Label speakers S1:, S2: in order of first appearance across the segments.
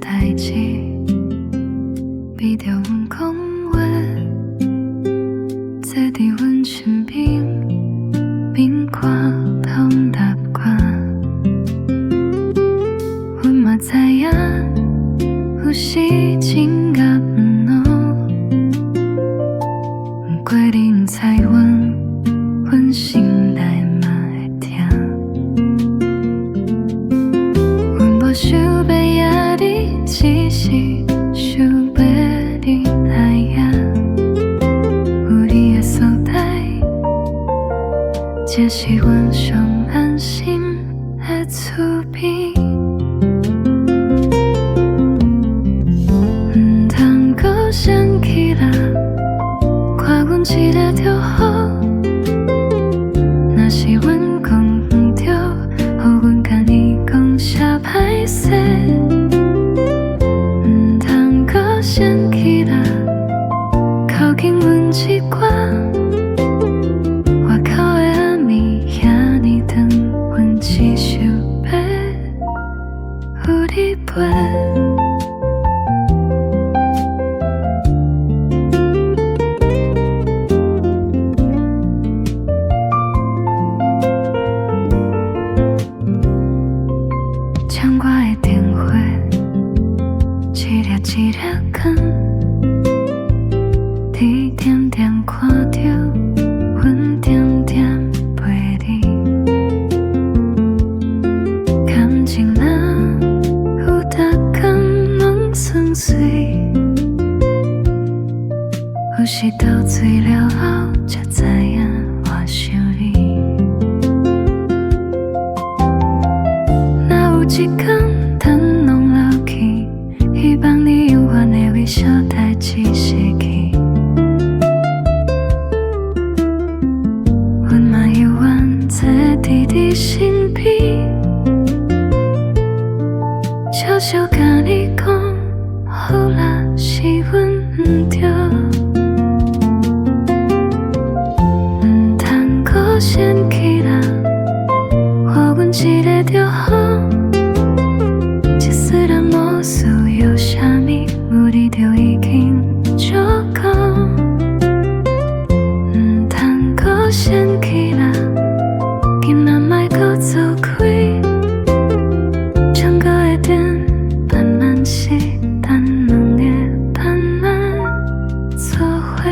S1: 代志，比着阮讲话，坐伫阮身边，面看通答案。阮嘛知影，有时情甲毋浓，不过你毋知阮心内嘛会痛。阮无想要野你，只是想要你来呀。有你的所在，才是阮上安心的厝边。毋通搁想起来，看阮一个就好。若是阮讲毋对，予阮甲你讲声歹势。毋通搁想起来，靠近阮一寡。外口的暗暝遐尼长，阮只想要有你陪。将我的电话一粒一粒放，你点点看着，阮点点陪你。感情若有逐工拢算水，有时斗醉了后才知影我想你。若有一天等拢老去，希望你永远会为小代志失去。阮嘛永远坐伫你身边，悄悄甲你讲，好啦，是阮毋对。毋通搁想起来，予阮一个就好。即使咱无需要啥物，有你就已经足够。毋通搁想起来，今仔莫搁走开，唱歌的店慢慢是等两个慢慢做伙。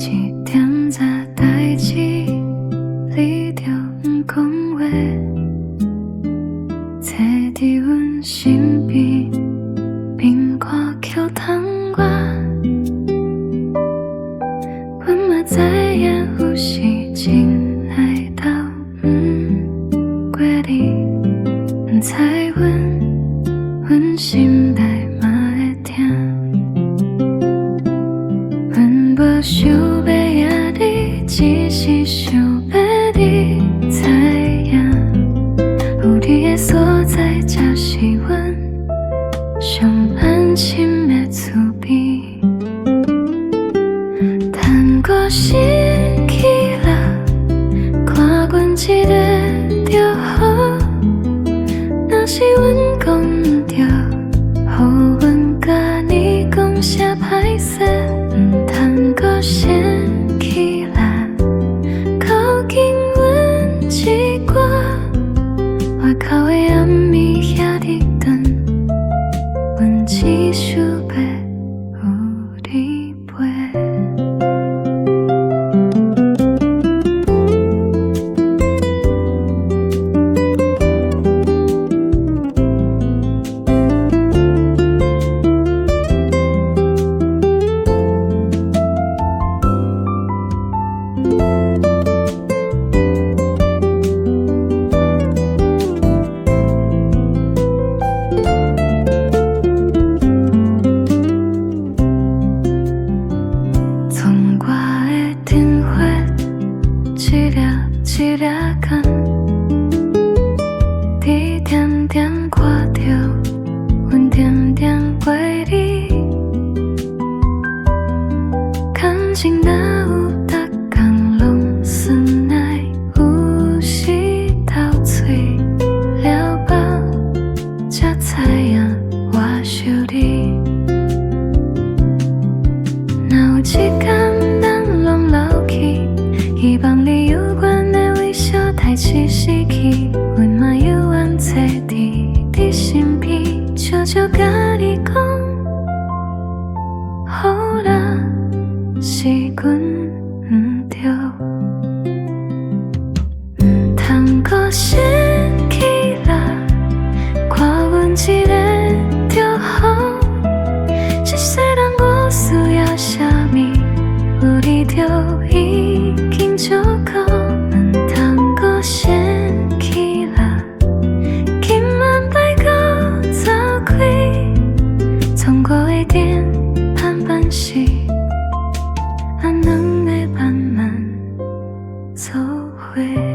S1: 一点仔代志，你就毋讲话，坐伫阮身边，边看口窗外。阮嘛知影有时真爱斗毋过你，毋知阮心内嘛会痛。阮无想要野你，只是帮你有关的微笑太清晰去，阮嘛有缘坐伫你身边，悄悄甲你讲，好啦，是阮毋对，毋通搁生气啦，看阮一个就好，这世人我需要啥物，有你就已经足够，毋通搁生气啦，今晚别搁走开，错过的点半半是，咱两个慢慢走回。